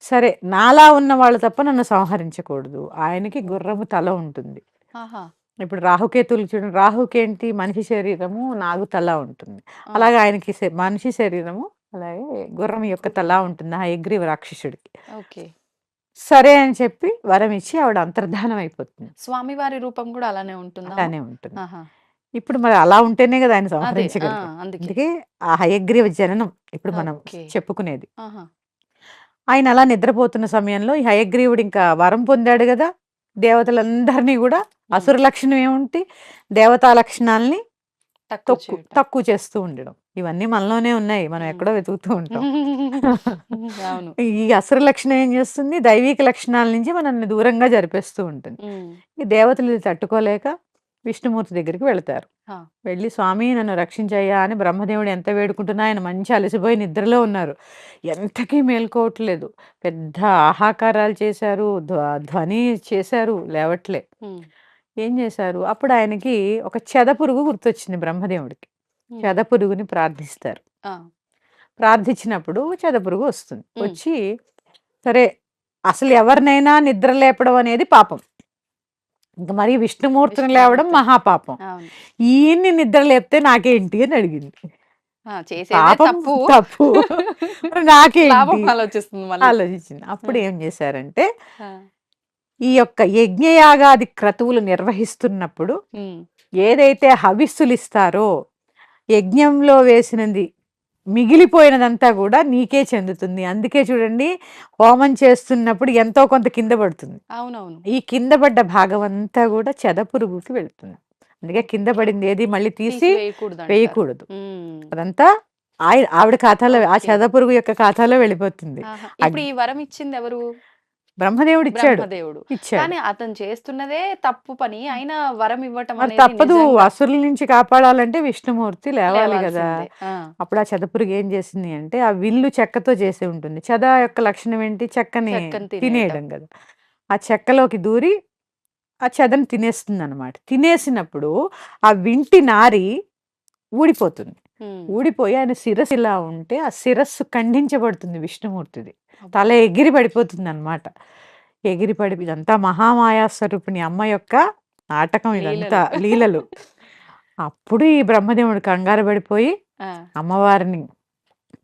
సరే నాలా ఉన్న వాళ్ళు తప్ప నన్ను సంహరించకూడదు. ఆయనకి గుర్రము తల ఉంటుంది. ఇప్పుడు రాహుకేతులు చూడండి, రాహుకేంటి మనిషి శరీరము, నాగు తల ఉంటుంది. అలాగే ఆయనకి మనిషి శరీరము, అలాగే గుర్రం యొక్క తల ఉంటుంది హయగ్రీవ రాక్షసుడికి. సరే అని చెప్పి వరం ఇచ్చి ఆవిడ అంతర్ధానం అయిపోతుంది. స్వామివారి రూపం కూడా అలానే ఉంటుంది. అలానే ఉంటుంది. ఇప్పుడు మరి అలా ఉంటేనే కదా ఆయన సంహరించగలరు. అందుకే ఆ హయగ్రీవ జననం ఇప్పుడు మనం చెప్పుకునేది. ఆయన అలా నిద్రపోతున్న సమయంలో ఈ హయగ్రీవుడు ఇంకా వరం పొందాడు కదా, దేవతలందరినీ కూడా అసుర లక్షణం ఏముంటి, దేవతా లక్షణాలని తక్కువ చేస్తూ ఉండడం, ఇవన్నీ మనలోనే ఉన్నాయి, మనం ఎక్కడో వెతుకుతూ ఉంటాం. ఈ అసుర లక్షణం ఏం చేస్తుంది, దైవిక లక్షణాల నుంచి మనల్ని దూరంగా జరిపేస్తూ ఉంటుంది. ఈ దేవతలు ఇది తట్టుకోలేక విష్ణుమూర్తి దగ్గరికి వెళతారు. వెళ్ళి, స్వామి నన్ను రక్షించయ్యా అని బ్రహ్మదేవుడు ఎంత వేడుకుంటున్నా ఆయన మంచి అలసిపోయి నిద్రలో ఉన్నారు, ఎంతకీ మేల్కోవట్లేదు. పెద్ద ఆహాకారాలు చేశారు, ధ్వని చేశారు, లేవట్లే. ఏం చేశారు, అప్పుడు ఆయనకి ఒక చెదపురుగు గుర్తొచ్చింది బ్రహ్మదేవుడికి. చెదపురుగుని ప్రార్థిస్తారు. ప్రార్థించినప్పుడు చెదపురుగు వస్తుంది. వచ్చి, సరే అసలు ఎవరినైనా నిద్ర లేపడం అనేది పాపం, ఇంకా మరి విష్ణుమూర్తిని లేవడం మహాపాపం, ఈయన్ని నిద్ర లేపితే నాకేంటి అని అడిగింది. తప్పు నాకేంటి ఆలోచించింది. అప్పుడు ఏం చేశారంటే, ఈ యొక్క యజ్ఞయాగాది క్రతువులు నిర్వహిస్తున్నప్పుడు ఏదైతే హవిస్సులు ఇస్తారో, యజ్ఞంలో వేసినది మిగిలిపోయినదంతా కూడా నీకే చెందుతుంది. అందుకే చూడండి, హోమం చేస్తున్నప్పుడు ఎంతో కొంత కింద పడుతుంది. అవునవును. ఈ కింద పడ్డ భాగం అంతా కూడా చెదపురుగుకి వెళ్తుంది. అందుకే కింద పడింది ఏది మళ్ళీ తీసి వేయకూడదు. అదంతా ఆవిడ ఖాతాలో, ఆ చెదపురుగు యొక్క ఖాతాలో వెళ్ళిపోతుంది. ఇప్పుడు ఈ వరం ఇచ్చింది ఎవరు? బ్రహ్మదేవుడు ఇచ్చాడు. కానీ అతను చేస్తున్నదే తప్పు పని, అయినా వరం ఇవ్వటం తప్పదు. అసురుల నుంచి కాపాడాలంటే విష్ణుమూర్తి లేవాలి కదా. అప్పుడు ఆ చెదపురుగు ఏం చేసింది అంటే, ఆ విల్లు చెక్కతో చేసి ఉంటుంది. చెద యొక్క లక్షణం ఏంటి, చెక్కని తినేయడం కదా. ఆ చెక్కలోకి దూరి ఆ చెదని తినేస్తుంది అనమాట. తినేసినప్పుడు ఆ వింటి నారి ఊడిపోతుంది. ఊడిపోయి ఆయన శిరస్సు ఇలా ఉంటే ఆ శిరస్సు ఖండించబడుతుంది విష్ణుమూర్తిది. తల ఎగిరి పడిపోతుంది అనమాట. ఎగిరిపడి, ఇదంతా మహామాయా స్వరూపిణి అమ్మ యొక్క నాటకం, ఇదంతా లీలలు. అప్పుడు ఈ బ్రహ్మదేవుడు కంగారు పడిపోయి ఆ, అమ్మవారిని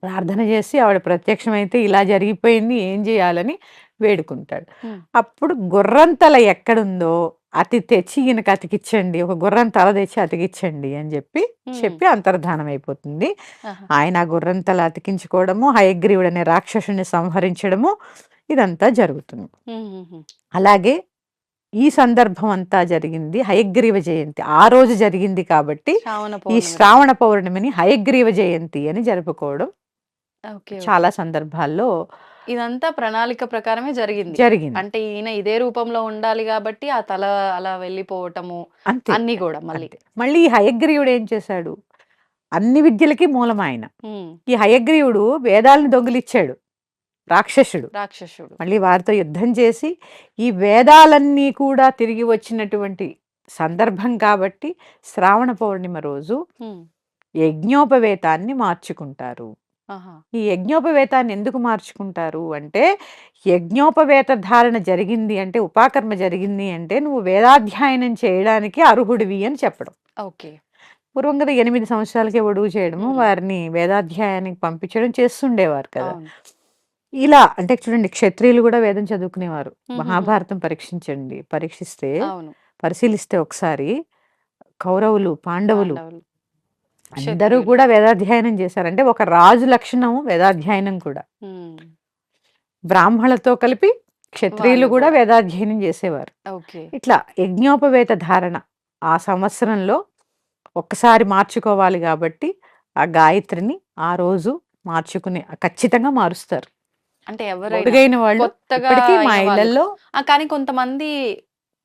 ప్రార్థన చేసి ఆవిడ ప్రత్యక్షమైతే ఇలా జరిగిపోయింది, ఏం చేయాలని వేడుకుంటాడు. ఉమ్, అప్పుడు గుర్రం తల ఎక్కడుందో అతి తెచ్చి ఈయనకి అతికిచ్చండి, ఒక గుర్రం తల తెచ్చి అతికిచ్చండి అని చెప్పి అంతర్ధానం అయిపోతుంది. ఆహా, ఆయన ఆ గుర్రం తల అతికించుకోవడము, హయగ్రీవుడు అనే రాక్షసుని సంహరించడము ఇదంతా జరుగుతుంది. ఉమ్, ఉమ్, ఉమ్. అలాగే ఈ సందర్భం అంతా జరిగింది హయగ్రీవ జయంతి ఆ రోజు జరిగింది కాబట్టి శ్రావణ ఈ పౌర్ణమి శ్రావణ పౌర్ణమిని హయగ్రీవ జయంతి అని జరుపుకోవడం ఓకే ఓకే. చాలా సందర్భాల్లో ఇదంతా ప్రణాళిక ప్రకారమే జరిగింది. జరిగింది. అంటే ఈయన ఇదే రూపంలో ఉండాలి కాబట్టి ఆ తల అలా వెళ్ళిపోవటము అంతే అన్ని కూడా మళ్ళీ. అంతే. మళ్ళీ ఈ హయగ్రీవుడు ఏం చేశాడు? అన్ని విద్యలకి మూలం ఆయన. ఉమ్, ఈ హయగ్రీవుడు వేదాలను దొంగిలిచ్చాడు, రాక్షసుడు. రాక్షసుడు. మళ్ళీ వారితో యుద్ధం చేసి ఈ వేదాలన్నీ కూడా తిరిగి వచ్చినటువంటి సందర్భం కాబట్టి శ్రావణ పౌర్ణిమ రోజు ఉమ్, యజ్ఞోపవేతాన్ని మార్చుకుంటారు. ఆహా, ఈ యజ్ఞోపవేతాన్ని ఎందుకు మార్చుకుంటారు అంటే, యజ్ఞోపవేత ధారణ జరిగింది అంటే, ఉపాకర్మ జరిగింది అంటే నువ్వు వేదాధ్యయనం చేయడానికి అర్హుడివి అని చెప్పడం. ఓకే. పూర్వం కదా 8 సంవత్సరాలకే ఒడుగు చేయడము, వారిని వేదాధ్యాయానికి పంపించడం చేస్తుండేవారు కదా. అవును. ఇలా అంటే చూడండి, క్షత్రియులు కూడా వేదం చదువుకునేవారు. మ్మ్. మహాభారతం పరిశీలిస్తే అవును. పరిశీలిస్తే ఒకసారి కౌరవులు, పాండవులు పాండవులు, అందరూ క్షత్రియులు. కూడా వేదాధ్యయనం చేశారు. అంటే ఒక రాజు లక్షణం వేదాధ్యయనం కూడా. ఉమ్, బ్రాహ్మణులతో కలిపి క్షత్రియులు వాళ్ళు కూడా కూడా. వేదాధ్యయనం చేసేవారు. ఓకే. ఇట్లా యజ్ఞోపవేత ధారణ ఆ సంవత్సరంలో ఒక్కసారి మార్చుకోవాలి కాబట్టి ఆ గాయత్రిని ఆ రోజు మార్చుకుని ఖచ్చితంగా మారుస్తారు. అంటే ఎవరైనా పొడుగైన వాళ్ళు కొత్తగా ఇప్పటికీ మా అయిన వాళ్ళు. ఇళ్లలో కానీ కొంతమంది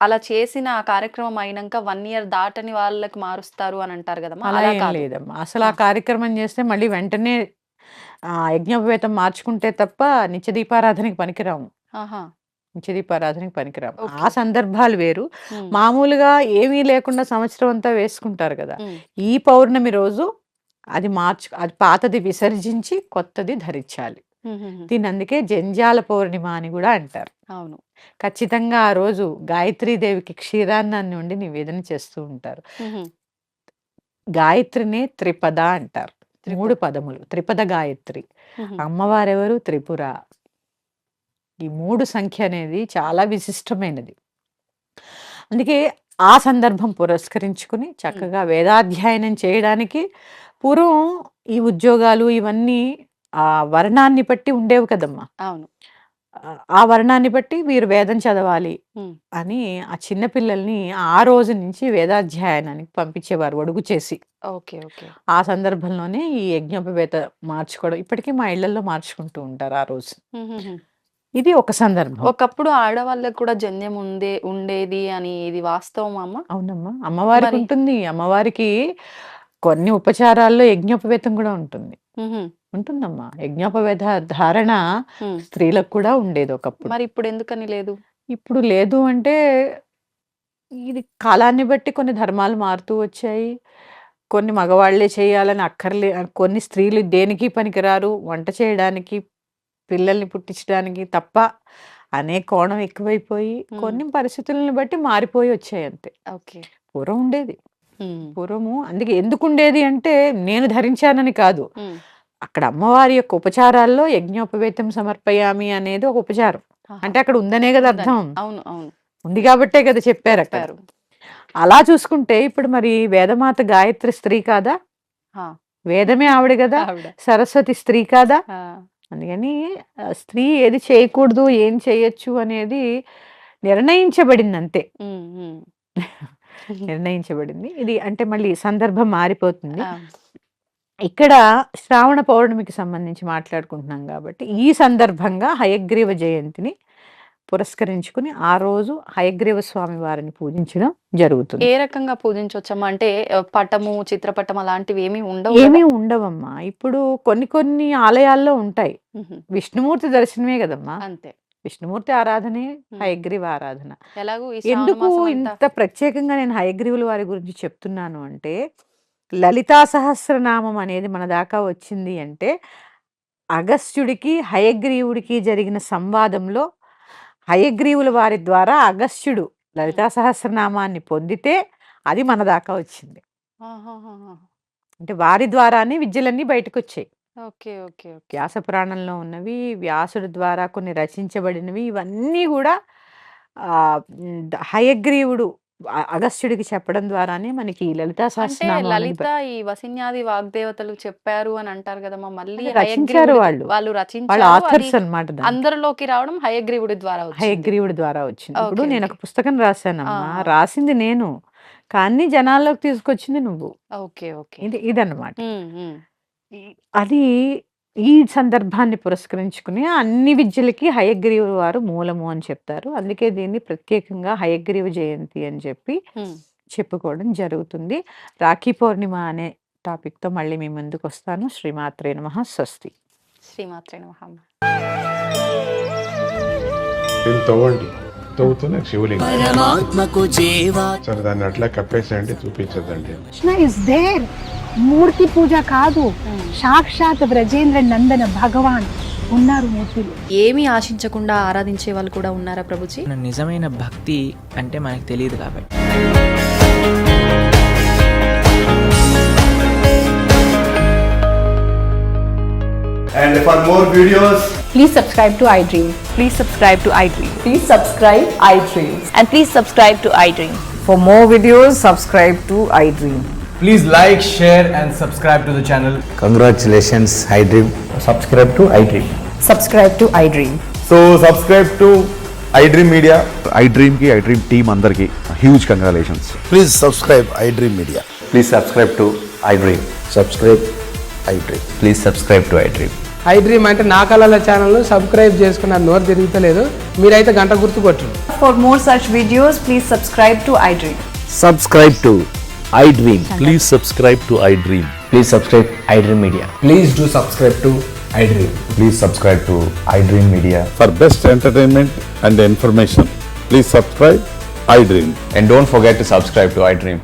అలా చేసిన ఆ కార్యక్రమం అయినాక 1 ఇయర్ దాటని వాళ్ళకి మారుస్తారు అని అంటారు కదమ్మా, అలా అలా ఏం కాదు. లేదమ్మా. అసలు ఆ ఆ. కార్యక్రమం చేస్తే మళ్ళీ వెంటనే యజ్ఞోపవేతం మార్చుకుంటే తప్ప నిత్య దీపారాధనకి పనికిరాము. ఆహా, నిత్య దీపారాధనకి పనికిరాము. ఆ ఓకే. సందర్భాలు వేరు. ఉమ్, మామూలుగా ఏమీ లేకుండా సంవత్సరం అంతా వేసుకుంటారు కదా. ఉమ్, ఈ పౌర్ణమి రోజు అది పాతది విసర్జించి కొత్తది ధరించాలి. ఉమ్, ఉమ్, ఉమ్. దీన్ని అందుకే జంజాల పౌర్ణిమ అని కూడా అంటారు. అవును. ఖచ్చితంగా ఆ రోజు గాయత్రీదేవికి క్షీరాన్నాన్ని వండి నివేదన చేస్తూ ఉంటారు. ఉమ్, ఉమ్. గాయత్రినే త్రిపద అంటారు. త్రిపద. 3 పదములు త్రిపద గాయత్రి. ఉమ్, ఉమ్. అమ్మవారెవరు? త్రిపుర. ఈ 3 సంఖ్య అనేది చాలా విశిష్టమైనది. అందుకే ఆ సందర్భం పురస్కరించుకుని చక్కగా వేదాధ్యయనం చేయడానికి పూర్వం ఈ ఉద్యోగాలు ఇవన్నీ ఆ వర్ణాన్ని బట్టి ఉండేవి కదమ్మా. అవును. ఆ వర్ణాన్ని బట్టి వీరు వేదం చదవాలి ఉమ్, అని ఆ చిన్న పిల్లల్ని ఆ రోజు నుంచి వేదాధ్యయనానికి పంపించేవారు ఒడుగు చేసి. Okay okay. ఆ సందర్భంలోనే ఈ యజ్ఞోపవేత మార్చుకోవడం ఇప్పటికీ మా ఇళ్లలో మార్చుకుంటూ ఉంటారు ఆ రోజు. ఉమ్, ఉమ్, ఉమ్. ఇది ఒక సందర్భం. ఒకప్పుడు ఆడవాళ్ళకి కూడా జంధ్యం ఉండేది అని ఇది వాస్తవం అమ్మ. అవునమ్మా, అమ్మవారికి మరి ఉంటుంది. అమ్మవారికి కొన్ని ఉపచారాల్లో యజ్ఞోపవేతం కూడా ఉంటుంది. ఉహుం, ఉంటుందమ్మా. యజ్ఞోపవేత ధారణ ఉమ్. స్త్రీలకు కూడా ఉండేది ఒకప్పుడు. మరి ఇప్పుడు ఎందుకని లేదు? ఇప్పుడు లేదు అంటే ఇది కాలాన్ని బట్టి కొన్ని ధర్మాలు మారుతూ వచ్చాయి. కొన్ని మగవాళ్లే చేయాలని కొన్ని స్త్రీలు దేనికి పనికిరారు, వంట చేయడానికి, పిల్లల్ని పుట్టించడానికి తప్ప అనే కోణం ఎక్కువైపోయి కొన్ని పరిస్థితులను బట్టి మారిపోయి వచ్చాయి అంతే. ఓకే. పూర్వం ఉండేది. ఉమ్, పూర్వము అందుకే ఎందుకు ఉండేది అంటే నేను ధరించానని కాదు. ఉమ్. అక్కడ అమ్మవారి యొక్క ఉపచారాల్లో యజ్ఞోపవేతం సమర్పయామి అనేది ఒక ఉపచారం. ఆహా. అంటే అక్కడ ఉందనే కదా ఉందని. అర్థం. అవును అవును ఉంది కాబట్టే కదా చెప్పారు అక్కడ. చెప్పారు. అలా చూసుకుంటే ఇప్పుడు మరి వేదమాత గాయత్రి స్త్రీ కాదా? ఆ, వేదమే ఆవిడ కదా. ఆవిడ. సరస్వతి స్త్రీ కాదా? ఆ, అందుకని స్త్రీ ఏది చేయకూడదు, ఏం చేయొచ్చు అనేది నిర్ణయించబడింది అంతే. ఉమ్, ఉమ్. నిర్ణయించబడింది. ఇది అంటే మళ్ళీ సందర్భం మారిపోతుంది. ఆ, ఇక్కడ శ్రావణ పౌర్ణమికి సంబంధించి మాట్లాడుకుంటున్నాం కాబట్టి ఈ సందర్భంగా హయగ్రీవ జయంతిని పురస్కరించుకుని ఆ రోజు హయగ్రీవ స్వామి వారిని పూజించడం జరుగుతుంది. ఏ రకంగా పూజించవచ్చమ్మా? అంటే పటము, చిత్రపటం అలాంటివి ఏమీ ఉండవు కదా? ఏమీ ఉండవమ్మా. ఇప్పుడు కొన్ని ఆలయాల్లో ఉంటాయి. ఉహుం, విష్ణుమూర్తి దర్శనమే కదమ్మా. అంతే. విష్ణుమూర్తి ఆరాధనే హయగ్రీవ ఆరాధన. ఎలాగూ ఈ శ్రావణ ఎందుకు మాసం అంతా ఇంత ప్రత్యేకంగా నేను హయగ్రీవుల వారి గురించి చెప్తున్నాను అంటే, లలితా సహస్రనామం అనేది మన దాకా వచ్చింది అంటే అగస్త్యుడికి హయగ్రీవుడికి జరిగిన సంవాదంలో హయగ్రీవుల వారి ద్వారా అగస్త్యుడు లలితా సహస్రనామాన్ని పొందితే అది మన దాకా వచ్చింది. ఆహాహాహా. అంటే వారి ద్వారానే విద్యలన్నీ బయటకు వచ్చాయి. Okay okay okay. వ్యాస పురాణంలో ఉన్నవి, వ్యాసుడి ద్వారా కొన్ని రచించబడినవి, ఇవన్నీ కూడా హయగ్రీవుడు అగస్త్యుడికి చెప్పడం ద్వారానే మనకి ఈ లలితా అంటే సహస్రనామం అనేది లలిత ఈ వసిన్యాది వాగ్దేవతలు చెప్పారు అని అంటారు కదమ్మా, మళ్ళీ అది రచించారు హయగ్రీవుడి వాళ్ళు. వాళ్ళు వాళ్ళ రచించారు, అది ఆథర్స్ అన్నమాట దానికి. అందరిలోకి రావడం హయగ్రీవుడి ద్వారా వచ్చింది. హయగ్రీవుడి ద్వారా వచ్చింది. ఇప్పుడు ఓకే, నేను ఓకే. ఒక పుస్తకం రాశానమ్మా, ఆ. రాసింది నేను, కానీ జనాల్లోకి తీసుకొచ్చింది నువ్వు. Okay okay. ఇదన్నమాట. ఉమ్, ఉమ్. అది ఈ సందర్భాన్ని పురస్కరించుకుని అన్ని విద్యలకి హయగ్రీవుడు వారు మూలము అని చెప్తారు. అందుకే దీన్ని ప్రత్యేకంగా హయగ్రీవ జయంతి అని చెప్పి ఉమ్. చెప్పుకోవడం జరుగుతుంది. రాఖీ పౌర్ణిమ అనే టాపిక్తో మళ్ళీ మీ ముందుకు వస్తాను. శ్రీమాత్రే నమః. స్వస్తి. శ్రీమాత్రే నమః. దీన్ని తవ్వండి, తవ్వుతూనే శివలింగం. పరమాత్మకు జీవా సరే దాన్ని అట్లా కప్పేసేయండి, చూపించదండి. Krishna is there. మూర్తి పూజ కాదు, సాక్షాత్ బ్రజేంద్ర నందన భగవాన్ ఉన్నారు మూర్తిలో. ఏమీ ఆశించకుండా ఆరాధించే వాళ్ళు కూడా ఉన్నారా ప్రభుజీ? నిజమైన భక్తి అంటే మనకు తెలియదు కాబట్టి. And for more videos, Please subscribe to iDream. Please subscribe to iDream. Please subscribe iDream. And please subscribe to iDream. For more videos, subscribe to iDream. please like, share and subscribe to the channel. Congratulations, iDream. Subscribe to iDream. Subscribe to iDream. So subscribe to iDream Media. iDream ki iDream team andarki huge congratulations. Please subscribe iDream Media. Please subscribe to iDream. Subscribe iDream. Please subscribe to iDream. iDream అంటే నా కళల channel subscribe చేసుకున్న నోరు తిరుగుతలేదు, మీరైతే గంట గుర్తు కొట్టండి. For more such videos, please subscribe to iDream. Subscribe to iDream. Please subscribe to iDream. Please subscribe iDream Media. Please do subscribe to iDream. Please subscribe to iDream Media. For best entertainment and information, please subscribe iDream. And don't forget to subscribe to iDream.